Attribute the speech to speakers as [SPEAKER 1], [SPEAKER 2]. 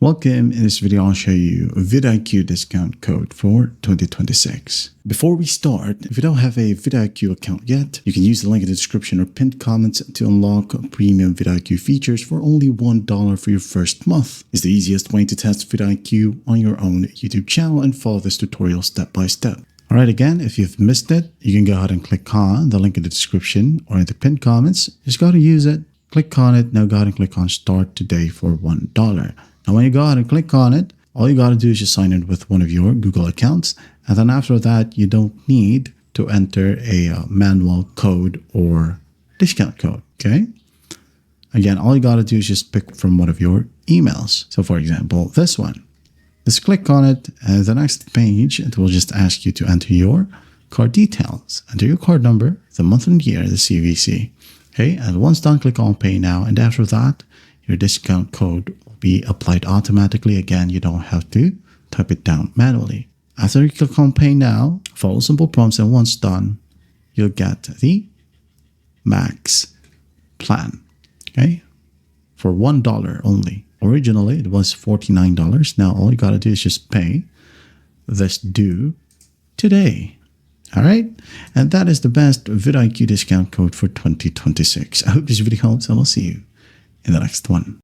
[SPEAKER 1] Welcome. In this video, I'll show you a vidIQ discount code for 2026. Before we start, if you don't have a vidIQ account yet, you can use the link in the description or pinned comments to unlock premium vidIQ features for only $1 for your first month. It's the easiest way to test vidIQ on your own YouTube channel and follow this tutorial step by step. Alright, again, if you've missed it, you can go ahead and click on the link in the description or in the pinned comments. Just go to use it, click on it, now go ahead and click on start today for $1. Now, when you go ahead and click on it, all you got to do is just sign in with one of your Google accounts. And then after that, you don't need to enter a manual code or discount code, okay? Again, all you got to do is just pick from one of your emails. So for example, this one. Just click on it, and the next page, it will just ask you to enter your card details. Enter your card number, the month and year, the CVC. Okay, and once done, click on Pay Now. And after that, your discount code will be applied automatically. Again, you don't have to type it down manually. After you click on Pay Now, follow simple prompts, and once done, you'll get the max plan, okay, for $1 only. Originally, it was $49. Now, all you got to do is just pay this due today. All right. And that is the best vidIQ discount code for 2026. I hope this video helps, and I'll see you in the next one.